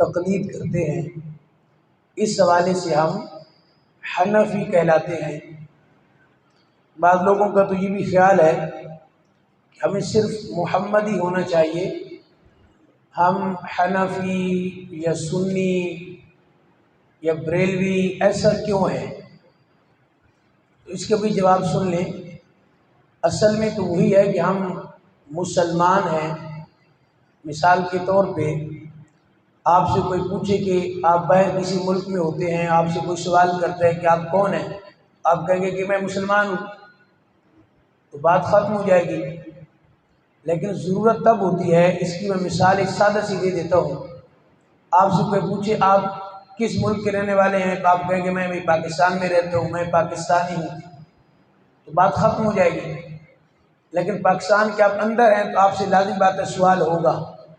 تقلید کرتے ہیں، اس حوالے سے ہم حنفی کہلاتے ہیں۔ بعض لوگوں کا تو یہ بھی خیال ہے کہ ہمیں صرف محمدی ہونا چاہیے، ہم حنفی یا سنی یا بریلوی ایسا کیوں ہے؟ تو اس کا بھی جواب سن لیں۔ اصل میں تو وہی ہے کہ ہم مسلمان ہیں۔ مثال کے طور پہ آپ سے کوئی پوچھے کہ آپ باہر کسی ملک میں ہوتے ہیں، آپ سے کوئی سوال کرتا ہے کہ آپ کون ہیں، آپ کہیں گے کہ میں مسلمان ہوں، تو بات ختم ہو جائے گی۔ لیکن ضرورت تب ہوتی ہے، اس کی میں مثال ایک سادہ سی دے دیتا ہوں۔ آپ سے کوئی پوچھے آپ کس ملک کے رہنے والے ہیں، تو آپ کہیں گے میں بھی پاکستان میں رہتا ہوں، میں پاکستانی ہوں، تو بات ختم ہو جائے گی۔ لیکن پاکستان کے آپ اندر ہیں تو آپ سے لازم بات ہے سوال ہوگا،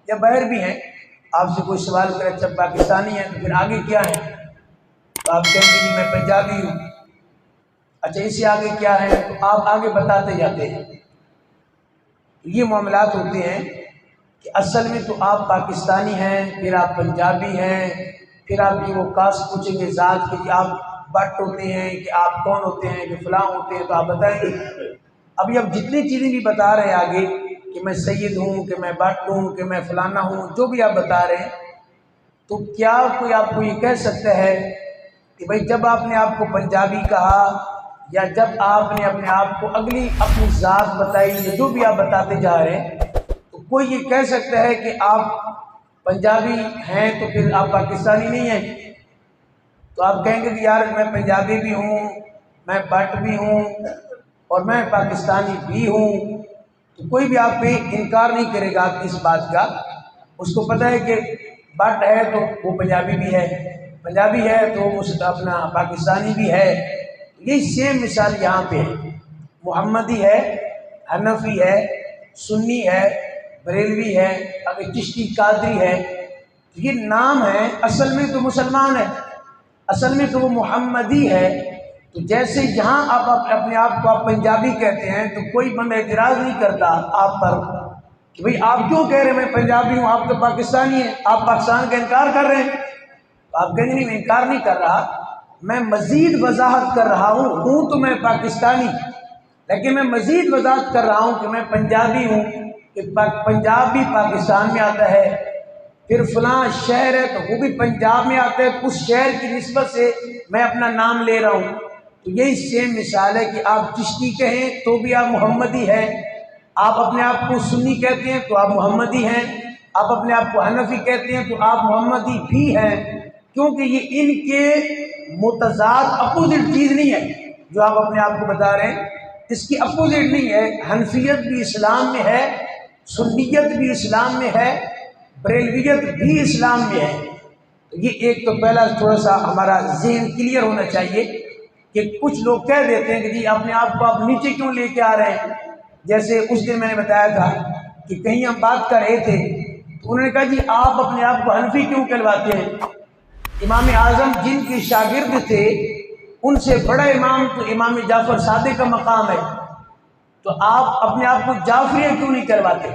یا باہر بھی ہیں آپ سے کوئی سوال کرے اچھا پاکستانی ہیں تو پھر آگے کیا ہے، تو آپ کہیں گے کہ میں پنجابی ہوں۔ اچھا اس سے آگے کیا ہے، تو آپ آگے بتاتے جاتے ہیں۔ یہ معاملات ہوتے ہیں کہ اصل میں تو آپ پاکستانی ہیں، پھر آپ پنجابی ہیں، پھر آپ کی وہ کاسٹ پوچھیں گے ذات کے کہ آپ بٹ ہوتے ہیں کہ آپ کون ہوتے ہیں کہ فلاں ہوتے ہیں، تو آپ بتائیں گے۔ ابھی اب جتنی چیزیں بھی بتا رہے ہیں آگے کہ میں سید ہوں، کہ میں بٹ ہوں، کہ میں فلانا ہوں، جو بھی آپ بتا رہے ہیں، تو کیا کوئی آپ کو یہ کہہ سکتا ہے کہ بھئی جب آپ نے آپ کو پنجابی کہا یا جب آپ نے اپنے آپ کو اپنی ذات بتائی یا جو بھی آپ بتاتے جا رہے ہیں، تو کوئی یہ کہہ سکتا ہے کہ آپ پنجابی ہیں تو پھر آپ پاکستانی نہیں ہیں؟ تو آپ کہیں گے کہ یار میں پنجابی بھی ہوں، میں بٹ بھی ہوں اور میں پاکستانی بھی ہوں، تو کوئی بھی آپ پہ انکار نہیں کرے گا اس بات کا۔ اس کو پتہ ہے کہ بٹ ہے تو وہ پنجابی بھی ہے، پنجابی ہے تو وہ اپنا پاکستانی بھی ہے۔ یہ سیم مثال یہاں پہ ہے، محمدی ہے، حنفی ہے، سنی ہے، بریلوی ہے، اگر چشتی قادری ہے، یہ نام ہے، اصل میں تو مسلمان ہے، اصل میں تو وہ محمدی ہے۔ تو جیسے یہاں آپ اپنے آپ کو آپ پنجابی کہتے ہیں تو کوئی بندہ اعتراض نہیں کرتا آپ پر کہ بھئی آپ کیوں کہہ رہے ہیں میں پنجابی ہوں، آپ تو پاکستانی ہیں، آپ پاکستان کا انکار کر رہے ہیں۔ تو آپ کہیں گے نہیں میں انکار نہیں کر رہا، میں مزید وضاحت کر رہا ہوں تو میں پاکستانی، لیکن میں مزید وضاحت کر رہا ہوں کہ میں پنجابی ہوں، کہ پنجاب بھی پاکستان میں آتا ہے، پھر فلاں شہر ہے تو وہ بھی پنجاب میں آتا ہے، اس شہر کی نسبت سے میں اپنا نام لے رہا ہوں۔ تو یہی سیم مثال ہے کہ آپ چشتی کہیں تو بھی آپ محمدی ہیں، آپ اپنے آپ کو سنی کہتے ہیں تو آپ محمدی ہیں، آپ اپنے آپ کو حنفی کہتے ہیں تو آپ محمدی بھی ہیں، کیونکہ یہ ان کے متضاد اپوزٹ چیز نہیں ہے جو آپ اپنے آپ کو بتا رہے ہیں، اس کی اپوزٹ نہیں ہے۔ حنفیت بھی اسلام میں ہے، سنیت بھی اسلام میں ہے، بریلویت بھی اسلام میں ہے۔ تو یہ ایک تو پہلا تھوڑا سا ہمارا ذہن کلیئر ہونا چاہیے کہ کچھ لوگ کہہ دیتے ہیں کہ جی اپنے آپ کو آپ نیچے کیوں لے کے آ رہے ہیں۔ جیسے اس دن میں نے بتایا تھا کہ کہیں ہم بات کر رہے تھے تو انہوں نے کہا جی آپ اپنے آپ کو حنفی کیوں کہلواتے ہیں؟ امام اعظم جن کے شاگرد تھے ان سے بڑا امام تو امام جعفر صادق کا مقام ہے، تو آپ اپنے آپ کو جعفری کیوں نہیں کہلواتے؟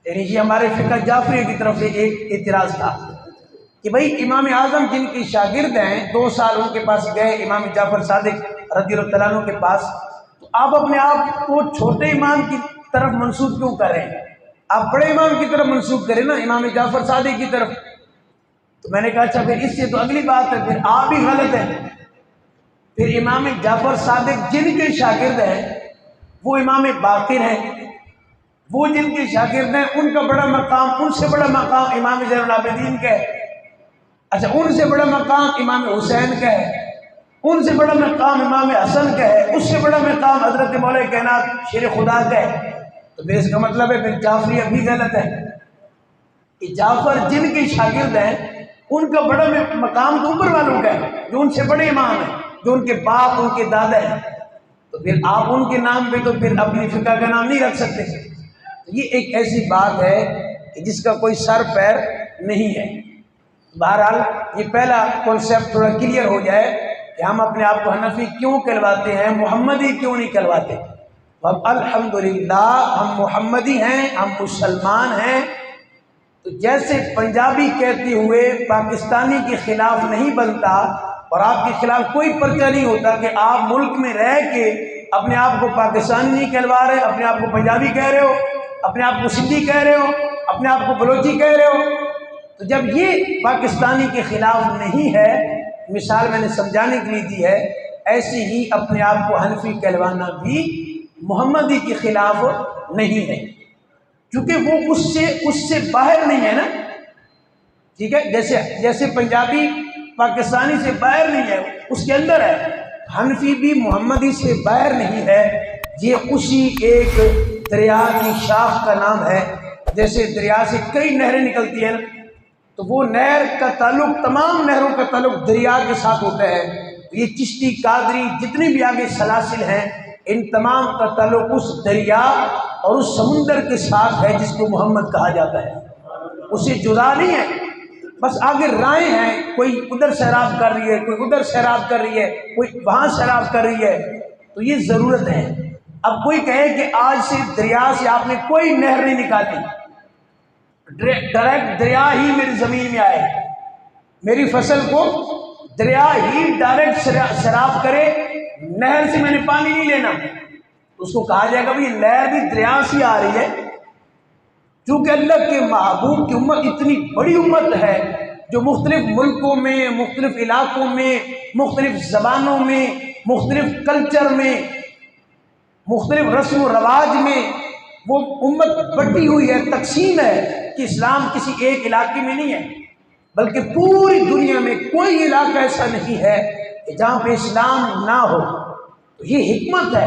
یعنی یہ ہمارے فقہ جعفری کی طرف سے ایک اعتراض تھا کہ بھئی امام اعظم جن کے شاگرد ہیں 2 سال ان کے پاس گئے امام جعفر صادق رضی اللہ تعالیٰ عنہ کے پاس، تو آپ اپنے آپ کو چھوٹے امام کی طرف منسوب کیوں کر رہے ہیں؟ آپ بڑے امام کی طرف منسوب کریں نا، امام جعفر صادق کی طرف۔ تو میں نے کہا اچھا پھر اس سے تو اگلی بات ہے، پھر آپ بھی غلط ہیں۔ پھر امام جعفر صادق جن کے شاگرد ہیں وہ امام باقر ہیں، وہ جن کے شاگرد ہیں ان کا بڑا مقام، ان سے بڑا مقام امام زین العابدین کا ہے، اچھا ان سے بڑا مقام امام حسین کا ہے، ان سے بڑا مقام امام حسن کا ہے، اس سے بڑا مقام حضرت مولا کائنات شیر خدا کا ہے۔ تو پھر اس کا مطلب ہے پھر جعفری ابھی غلط ہے کہ جعفر جن کے شاگرد ہیں ان کا بڑا مقام تو اوپر والوں کا ہے جو ان سے بڑے امام ہیں، جو ان کے باپ ان کے دادا ہیں، تو پھر آپ ان کے نام پہ تو پھر اپنی فقہ کا نام نہیں رکھ سکتے۔ یہ ایک ایسی بات ہے کہ جس کا کوئی سر پیر نہیں ہے۔ بہرحال یہ پہلا کنسیپٹ تھوڑا کلیئر ہو جائے کہ ہم اپنے آپ کو حنفی کیوں کہلواتے ہیں، محمدی کیوں نہیں کہلواتے۔ اب الحمدللہ ہم محمدی ہیں، ہم مسلمان ہیں، تو جیسے پنجابی کہتے ہوئے پاکستانی کے خلاف نہیں بنتا اور آپ کے خلاف کوئی پرچہ نہیں ہوتا کہ آپ ملک میں رہ کے اپنے آپ کو پاکستانی نہیں کہلوا رہے، اپنے آپ کو پنجابی کہہ رہے ہو، اپنے آپ کو سندھی کہہ رہے ہو، اپنے آپ کو بلوچی کہہ رہے ہو، تو جب یہ پاکستانی کے خلاف نہیں ہے، مثال میں نے سمجھانے کے لیے دی ہے، ایسے ہی اپنے آپ کو حنفی کہلوانا بھی محمدی کے خلاف نہیں ہے، کیونکہ وہ اس سے باہر نہیں ہے نا، ٹھیک ہے، جیسے پنجابی پاکستانی سے باہر نہیں ہے، اس کے اندر ہے، حنفی بھی محمدی سے باہر نہیں ہے، یہ اسی ایک دریا کی شاخ کا نام ہے، جیسے دریا سے کئی نہریں نکلتی ہیں تو وہ نہر کا تعلق، تمام نہروں کا تعلق دریا کے ساتھ ہوتا ہے، یہ چشتی قادری جتنی بھی آگے سلاسل ہیں ان تمام کا تعلق اس دریا اور اس سمندر کے ساتھ ہے جس کو محمد کہا جاتا ہے، اسے جدا نہیں ہے، بس آگے راہیں ہیں، کوئی ادھر سیراب کر رہی ہے، کوئی ادھر سیراب کر رہی ہے، کوئی وہاں سیراب کر رہی ہے، تو یہ ضرورت ہے۔ اب کوئی کہے کہ آج سے دریا سے آپ نے کوئی نہر نہیں نکالی، ڈائریکٹ دریا ہی میری زمین میں آئے، میری فصل کو دریا ہی ڈائریکٹ سیراب کرے، نہر سے میں نے پانی نہیں لینا، اس کو کہا جائے گا بھائی نہر بھی دریا سے آ رہی ہے، چونکہ اللہ کے محبوب کی امت اتنی بڑی امت ہے جو مختلف ملکوں میں، مختلف علاقوں میں، مختلف زبانوں میں، مختلف کلچر میں، مختلف رسم و رواج میں وہ امت بٹی ہوئی ہے، تقسیم ہے کہ اسلام کسی ایک علاقے میں نہیں ہے، بلکہ پوری دنیا میں کوئی علاقہ ایسا نہیں ہے کہ جہاں پہ اسلام نہ ہو۔ تو یہ حکمت ہے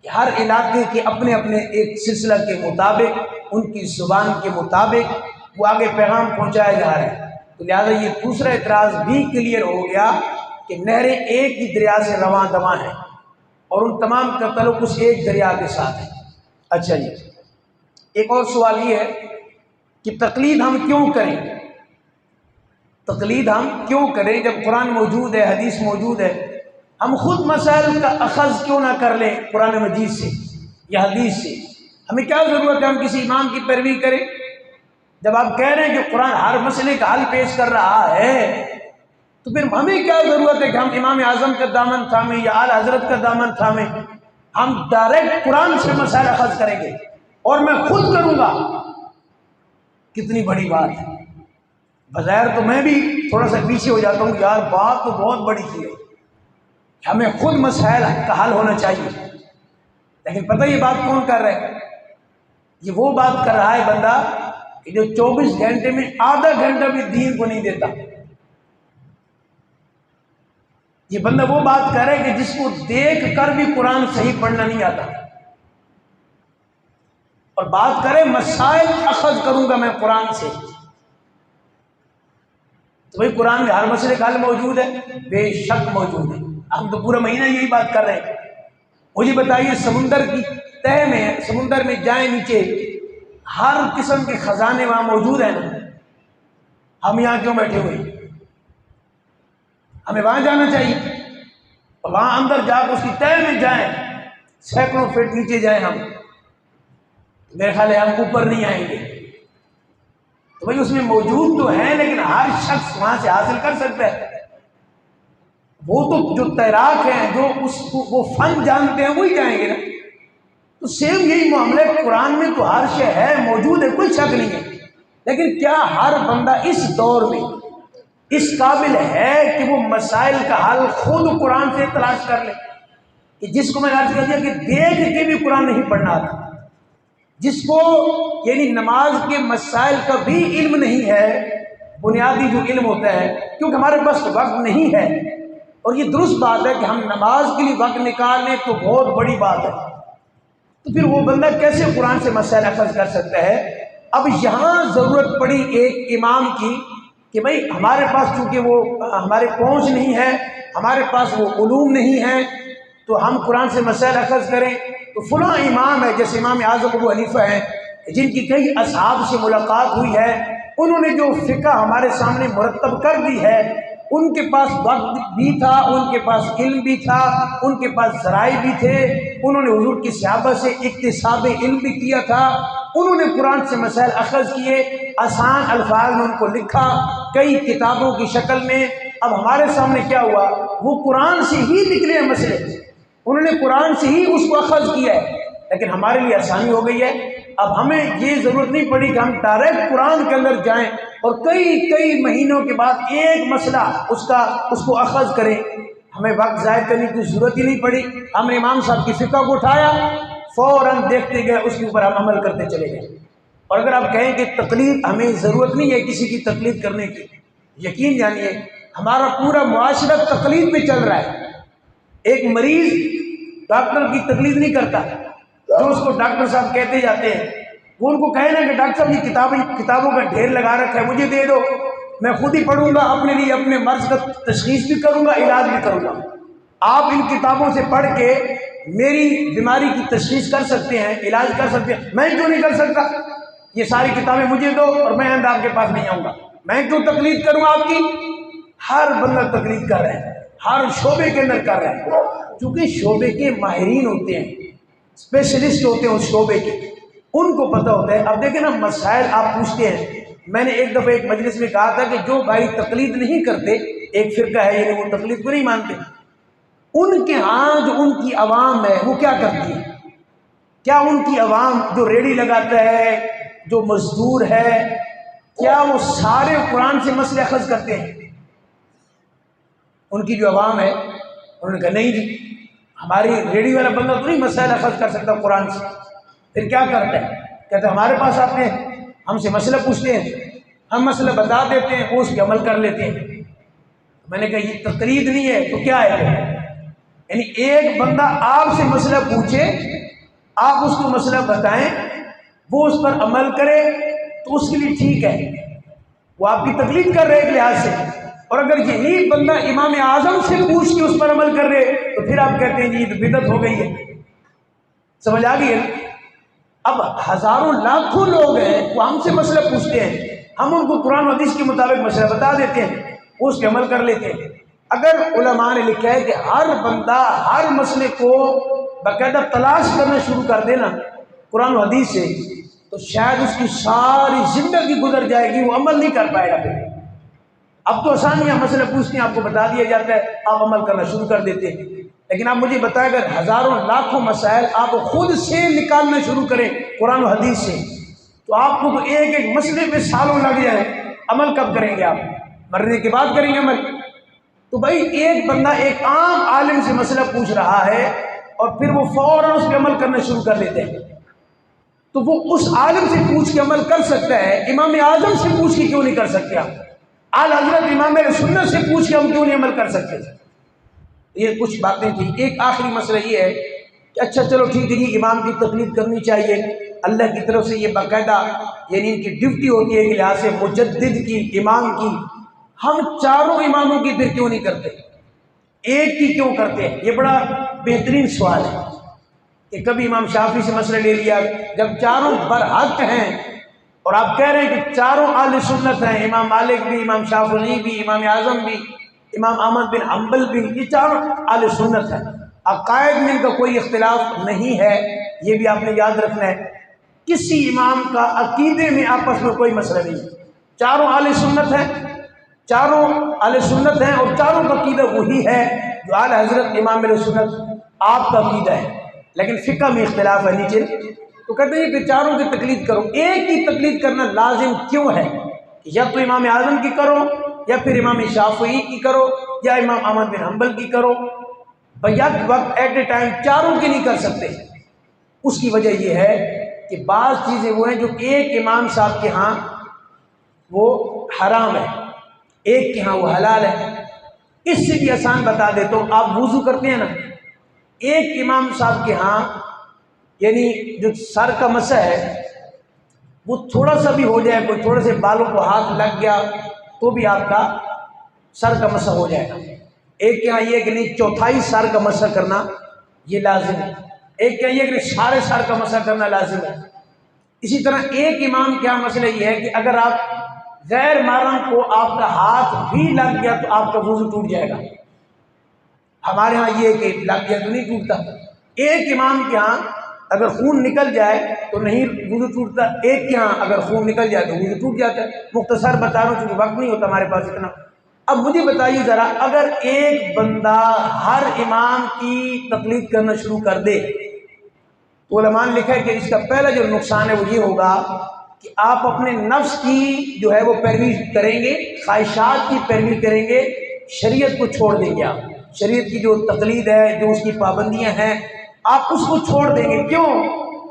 کہ ہر علاقے کے اپنے اپنے ایک سلسلہ کے مطابق، ان کی زبان کے مطابق وہ آگے پیغام پہنچایا جا رہا ہے، تو لہٰذا یہ دوسرا اعتراض بھی کلیئر ہو گیا کہ نہریں ایک ہی دریا سے رواں دواں ہیں اور ان تمام کا تعلق اس ایک دریا کے ساتھ ہے۔ اچھا جی، ایک اور سوال یہ ہے کہ تقلید ہم کیوں کریں؟ تقلید ہم کیوں کریں جب قرآن موجود ہے، حدیث موجود ہے؟ ہم خود مسائل کا اخذ کیوں نہ کر لیں قرآن مجید سے یا حدیث سے؟ ہمیں کیا ضرورت ہے ہم کسی امام کی پیروی کریں؟ جب آپ کہہ رہے ہیں کہ قرآن ہر مسئلے کا حل پیش کر رہا ہے تو پھر ہمیں کیا ضرورت ہے کہ ہم امام اعظم کا دامن تھامیں یا اعلیٰ حضرت کا دامن تھامیں؟ ہم ڈائریکٹ قرآن سے مسائل اخذ کریں گے اور میں خود کروں گا، کتنی بڑی بات ہے۔ بظاہر تو میں بھی تھوڑا سا پیچھے ہو جاتا ہوں، یار بات تو بہت بڑی چیز ہے، ہمیں خود مسائل کا حل ہونا چاہیے، لیکن پتہ یہ بات کون کر رہا ہے؟ یہ وہ بات کر رہا ہے بندہ کہ جو 24 گھنٹے میں آدھا گھنٹہ بھی دین کو نہیں دیتا۔ یہ بندہ وہ بات کر رہا ہے کہ جس کو دیکھ کر بھی قرآن صحیح پڑھنا نہیں آتا، اور بات کرے مسائل اخذ کروں گا میں قرآن سے، تو بھائی قرآن میں ہر مسئلے کا حل موجود ہے، بے شک موجود ہے۔ ہم تو پورا مہینہ یہی بات کر رہے ہیں۔ مجھے بتائیے سمندر کی تہہ میں، سمندر میں جائیں نیچے، ہر قسم کے خزانے وہاں موجود ہیں نا، ہم یہاں کیوں بیٹھے ہوئے؟ ہمیں وہاں جانا چاہیے، اور وہاں اندر جا کے اس کی تہہ میں جائیں، سینکڑوں فٹ نیچے جائیں ہم، میرے خیال ہے ہم اوپر نہیں آئیں گے۔ تو بھائی اس میں موجود تو ہیں لیکن ہر شخص وہاں سے حاصل کر سکتا ہے، وہ تو جو تیراک ہیں، جو اس کو وہ فن جانتے ہیں وہی جائیں گے نا۔ تو سیم یہی معاملہ قرآن میں تو ہر شے ہے، موجود ہے، کوئی شک نہیں ہے، لیکن کیا ہر بندہ اس دور میں اس قابل ہے کہ وہ مسائل کا حل خود قرآن سے تلاش کر لے؟ کہ جس کو میں نے عرض کر دیا کہ دیکھ کے بھی قرآن نہیں پڑھنا آتا، جس کو یعنی نماز کے مسائل کا بھی علم نہیں ہے، بنیادی جو علم ہوتا ہے، کیونکہ ہمارے پاس وقت نہیں ہے، اور یہ درست بات ہے کہ ہم نماز کے لیے وقت نکال لیں تو بہت بڑی بات ہے، تو پھر وہ بندہ کیسے قرآن سے مسائل اخذ کر سکتا ہے؟ اب یہاں ضرورت پڑی ایک امام کی کہ بھئی ہمارے پاس چونکہ وہ ہمارے پہنچ نہیں ہے، ہمارے پاس وہ علوم نہیں ہے، تو ہم قرآن سے مسائل اخذ کریں، تو فلاں امام ہے جیسے امام اعظم ابو حنیفہ ہیں جن کی کئی اصحاب سے ملاقات ہوئی ہے، انہوں نے جو فقہ ہمارے سامنے مرتب کر دی ہے، ان کے پاس وقت بھی تھا، ان کے پاس علم بھی تھا، ان کے پاس ذرائع بھی تھے، انہوں نے حضور کی صحابہ سے اکتساب علم بھی کیا تھا، انہوں نے قرآن سے مسائل اخذ کیے، آسان الفاظ میں ان کو لکھا کئی کتابوں کی شکل میں۔ اب ہمارے سامنے کیا ہوا، وہ قرآن سے ہی نکلے ہیں مسئلے، انہوں نے قرآن سے ہی اس کو اخذ کیا ہے، لیکن ہمارے لیے آسانی ہو گئی ہے۔ اب ہمیں یہ ضرورت نہیں پڑی کہ ہم ڈائریکٹ قرآن کے اندر جائیں اور کئی مہینوں کے بعد ایک مسئلہ اس کو اخذ کریں۔ ہمیں وقت ضائع کرنے کی ضرورت ہی نہیں پڑی۔ ہم نے امام صاحب کی فقہ کو اٹھایا، فوراً دیکھتے گئے، اس کے اوپر ہم عمل کرتے چلے گئے۔ اور اگر آپ کہیں کہ تقلید، ہمیں ضرورت نہیں ہے کسی کی تقلید کرنے کی، یقین جانیے ہمارا پورا معاشرہ تقلید پہ چل رہا ہے۔ ایک مریض ڈاکٹر کی تقلید نہیں کرتا، جو اس کو ڈاکٹر صاحب کہتے جاتے ہیں، وہ ان کو کہنا کہ ڈاکٹر صاحب یہ کتابوں کا ڈھیر لگا رکھا ہے، مجھے دے دو، میں خود ہی پڑھوں گا، اپنے لیے اپنے مرض کا تشخیص بھی کروں گا، علاج بھی کروں گا۔ آپ ان کتابوں سے پڑھ کے میری بیماری کی تشخیص کر سکتے ہیں، علاج کر سکتے ہیں، میں کیوں نہیں کر سکتا؟ یہ ساری کتابیں مجھے دو اور میں آپ کے پاس نہیں آؤں گا، میں کیوں تقلید کروں آپ کی؟ ہر بندہ تقلید کر رہا ہے، ہر شعبے کے اندر کر رہا ہے، چونکہ شعبے کے ماہرین ہوتے ہیں، اسپیشلسٹ ہوتے ہیں اس شعبے کے، ان کو پتہ ہوتا ہے۔ اب دیکھیں نا، مسائل آپ پوچھتے ہیں۔ میں نے ایک دفعہ ایک مجلس میں کہا تھا کہ جو بھائی تقلید نہیں کرتے، ایک فرقہ ہے یعنی وہ تقلید کو نہیں مانتے، ان کے ہاں جو ان کی عوام ہے وہ کیا کرتی ہے؟ کیا ان کی عوام جو ریڑھی لگاتا ہے، جو مزدور ہے، کیا وہ سارے قرآن سے مسئلے اخذ کرتے ہیں؟ ان کی جو عوام ہے انہوں نے کہا نہیں جی، ہماری ریڑھی والا بندہ تو نہیں مسائل اخذ کر سکتا قرآن سے۔ پھر کیا کرتا ہے؟ کہتے ہیں ہمارے پاس آتے ہیں، ہم سے مسئلہ پوچھتے ہیں، ہم مسئلہ بتا دیتے ہیں، وہ اس پہ عمل کر لیتے ہیں۔ میں نے کہا یہ تقلید نہیں ہے تو کیا ہے؟ یعنی ایک بندہ آپ سے مسئلہ پوچھے، آپ اس کو مسئلہ بتائیں، وہ اس پر عمل کرے تو اس کے لیے ٹھیک ہے، وہ آپ کی تقلید کر رہے ایک لحاظ سے۔ اور اگر یہی بندہ امام اعظم سے پوچھ کے اس پر عمل کر رہے تو پھر آپ کہتے ہیں جی یہ تو بدعت ہو گئی ہے۔ سمجھ آ گئی ہے؟ اب ہزاروں لاکھوں لوگ ہیں، وہ ہم سے مسئلہ پوچھتے ہیں، ہم ان کو قرآن و حدیث کے مطابق مسئلہ بتا دیتے ہیں، وہ اس پہ عمل کر لیتے ہیں۔ اگر علماء نے لکھا ہے کہ ہر بندہ ہر مسئلے کو باقاعدہ تلاش کرنا شروع کر دینا قرآن و حدیث سے، تو شاید اس کی ساری زندگی گزر جائے گی، وہ عمل نہیں کر پائے گا۔ پھر اب تو آسان ہے، مسئلہ پوچھتے ہیں، آپ کو بتا دیا جاتا ہے، آپ عمل کرنا شروع کر دیتے ہیں۔ لیکن آپ مجھے بتائیں اگر ہزاروں لاکھوں مسائل آپ خود سے نکالنا شروع کریں قرآن و حدیث سے، تو آپ کو تو ایک ایک مسئلے پہ سالوں لگ جائے، عمل کب کریں گے؟ آپ مرنے کے بعد کریں گے عمل؟ تو بھائی ایک بندہ ایک عام عالم سے مسئلہ پوچھ رہا ہے اور پھر وہ فوراً اس پہ عمل کرنا شروع کر دیتے ہیں، تو وہ اس عالم سے پوچھ کے عمل کر سکتا ہے، امام اعظم سے پوچھ کے کیوں نہیں کر سکتے؟ آپ اعلی حضرت امام سنت سے پوچھ کے ہم کیوں نہیں عمل کر سکتے؟ یہ کچھ باتیں تھیں۔ ایک آخری مسئلہ یہ ہے کہ اچھا چلو ٹھیک ہے جی، امام کی تقلید کرنی چاہیے، اللہ کی طرف سے یہ باقاعدہ یعنی ان کی ڈیوٹی ہوتی ہے کہ لحاظ سے مجدد کی، امام کی، ہم چاروں اماموں کی پھر کیوں نہیں کرتے؟ ایک کی کیوں کرتے ہیں؟ یہ بڑا بہترین سوال ہے کہ کبھی امام شافعی سے مسئلہ لے لیا، جب چاروں برحق ہیں اور آپ کہہ رہے ہیں کہ چاروں اہل سنت ہیں، امام مالک بھی، امام شافعی بھی، امام اعظم بھی، امام احمد بن حنبل بھی، یہ چاروں اہل سنت ہیں، عقائد میں ان کا کوئی اختلاف نہیں ہے، یہ بھی آپ نے یاد رکھنا ہے۔ کسی امام کا عقیدے میں آپس میں کوئی مسئلہ نہیں ہے، چاروں اہل سنت ہیں، چاروں اہل سنت ہیں، اور چاروں کا عقیدہ وہی ہے جو اعلی حضرت امام اہل سنت آپ کا عقیدہ ہے، لیکن فقہ میں اختلاف ہے نیچے۔ تو کہتے ہیں کہ چاروں کی تقلید کرو، ایک کی تقلید کرنا لازم کیوں ہے؟ یا تو امام اعظم کی کرو، یا پھر امام شافعی کی کرو، یا امام احمد بن حنبل کی کرو، بیک وقت ایٹ اے ٹائم چاروں کی نہیں کر سکتے۔ اس کی وجہ یہ ہے کہ بعض چیزیں وہ ہیں جو ایک امام صاحب کے ہاں وہ حرام ہے، ایک کے ہاں وہ حلال ہے۔ اس سے بھی آسان بتا دیتا ہوں، آپ وضو کرتے ہیں نا، ایک امام صاحب کے ہاں یعنی جو سر کا مسح ہے وہ تھوڑا سا بھی ہو جائے، کوئی تھوڑے سے بالوں کو ہاتھ لگ گیا تو بھی آپ کا سر کا مسح ہو جائے گا۔ ایک کے ہاں یہ کہ نہیں چوتھائی سر کا مسح کرنا یہ لازم ہے، ایک کہ یہ کہ سارے سر کا مسح کرنا لازم ہے۔ اسی طرح ایک امام کیا مسئلہ یہ ہے کہ اگر آپ غیر محرم کو آپ کا ہاتھ بھی لگ گیا تو آپ کا وضو ٹوٹ جائے گا۔ ہمارے ہاں یہ کہ لگ گیا تو نہیں ٹوٹتا۔ ایک امام کے ہاں اگر خون نکل جائے تو نہیں وضو ٹوٹتا، ایک کے ہاں اگر خون نکل جائے تو وضو ٹوٹ جاتا ہے۔ مختصر بتا رہا ہوں چونکہ وقت نہیں ہوتا ہمارے پاس اتنا۔ اب مجھے بتائیے ذرا، اگر ایک بندہ ہر امام کی تقلید کرنا شروع کر دے تو علماء نے لکھا ہے کہ اس کا پہلا جو نقصان ہے وہ یہ ہوگا کہ آپ اپنے نفس کی جو ہے وہ پیروی کریں گے، خواہشات کی پیروی کریں گے، شریعت کو چھوڑ دیں گے۔ آپ شریعت کی جو تقلید ہے، جو اس کی پابندیاں ہیں، آپ اس کو چھوڑ دیں گے۔ کیوں؟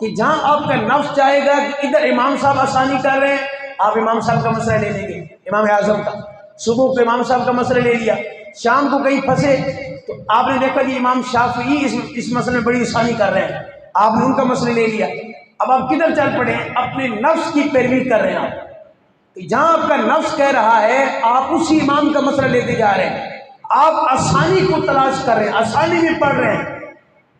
کہ جہاں آپ کا نفس چاہے گا کہ ادھر امام صاحب آسانی کر رہے ہیں، آپ امام صاحب کا مسئلہ لے لیں گے، امام اعظم کا۔ صبح کو امام صاحب کا مسئلہ لے لیا، شام کو کہیں پھنسے تو آپ نے دیکھا کہ امام شافعی اس مسئلے میں بڑی آسانی کر رہے ہیں، آپ نے ان کا مسئلہ لے لیا۔ اب آپ کدھر چل پڑے ہیں؟ اپنے نفس کی پیروی کر رہے ہیں آپ۔ جہاں آپ کا نفس کہہ رہا ہے آپ اسی امام کا مسئلہ لیتے جا رہے ہیں، آپ آسانی کو تلاش کر رہے ہیں، آسانی میں پڑھ رہے ہیں۔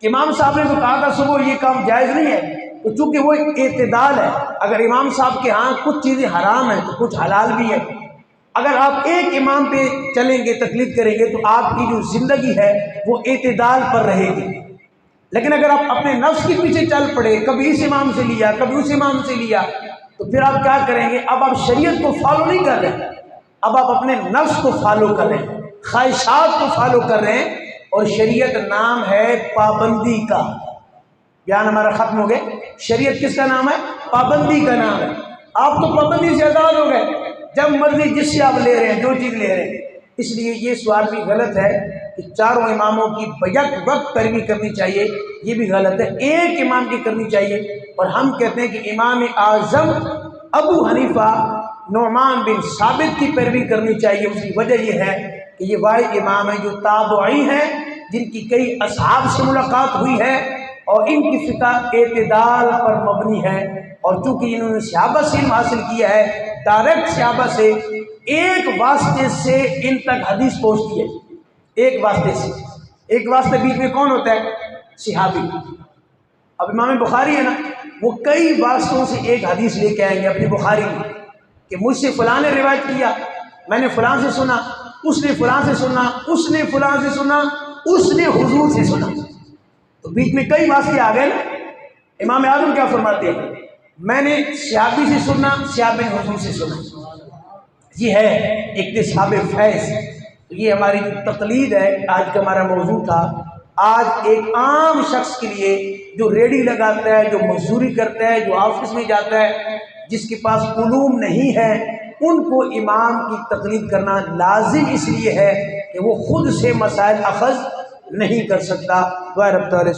امام صاحب نے تو کہا تھا صبح یہ کام جائز نہیں ہے، تو چونکہ وہ اعتدال ہے، اگر امام صاحب کے ہاں کچھ چیزیں حرام ہیں تو کچھ حلال بھی ہے۔ اگر آپ ایک امام پہ چلیں گے، تقلید کریں گے، تو آپ کی جو زندگی ہے وہ اعتدال پر رہے گی۔ لیکن اگر آپ اپنے نفس کے پیچھے چل پڑے، کبھی اس امام سے لیا، کبھی اس امام سے لیا، تو پھر آپ کیا کریں گے؟ اب آپ شریعت کو فالو نہیں کر رہے، اب آپ اپنے نفس کو فالو کر رہے ہیں، خواہشات کو فالو کر رہے ہیں، اور شریعت نام ہے پابندی کا۔ بیان ہمارا ختم ہو گیا۔ شریعت کس کا نام ہے؟ پابندی کا نام ہے۔ آپ تو پابندی سے آزاد ہو گئے، جب مرضی جس سے آپ لے رہے ہیں، جو چیز لے رہے ہیں۔ اس لیے یہ سوال بھی غلط ہے کہ چاروں اماموں کی بیک وقت پیروی کرنی چاہیے، یہ بھی غلط ہے، ایک امام کی کرنی چاہیے۔ اور ہم کہتے ہیں کہ امام اعظم ابو حنیفہ نعمان بن ثابت کی پیروی کرنی چاہیے۔ اس کی وجہ یہ ہے کہ یہ واحد امام ہیں جو تابعی ہیں، جن کی کئی اصحاب سے ملاقات ہوئی ہے، اور ان کی فقہ اعتدال پر مبنی ہے۔ اور چونکہ انہوں نے صحابہ سے علم حاصل کیا ہے، ڈائریکٹ صحابہ سے، ایک واسطے سے ان تک حدیث پہنچتی ہے، ایک واسطے سے۔ ایک واسطے بیچ میں کون ہوتا ہے؟ صحابی۔ اب امام بخاری ہے نا، وہ کئی واسطوں سے ایک حدیث لے کے آئیں گے اپنی بخاری میں، کہ مجھ سے فلاں نے روایت کیا، میں نے فلاں سے سنا، اس نے فلاں سے سنا، اس نے فلاں سے سنا، اس نے حضور سے سنا، تو بیچ میں کئی واسطے آ گئے نا۔ امام اعظم کیا فرماتے ہیں؟ میں نے صحابی سے سنا، صحابی نے حضور سے سنا۔ یہ ہے اکتساب فیض۔ یہ ہماری جو تقلید ہے، آج کا ہمارا موضوع تھا۔ آج ایک عام شخص کے لیے جو ریڑھی لگاتا ہے، جو مزدوری کرتا ہے، جو آفس میں جاتا ہے، جس کے پاس علوم نہیں ہے، ان کو امام کی تقلید کرنا لازم اس لیے ہے کہ وہ خود سے مسائل اخذ نہیں کر سکتا۔ دعائے رب تعالی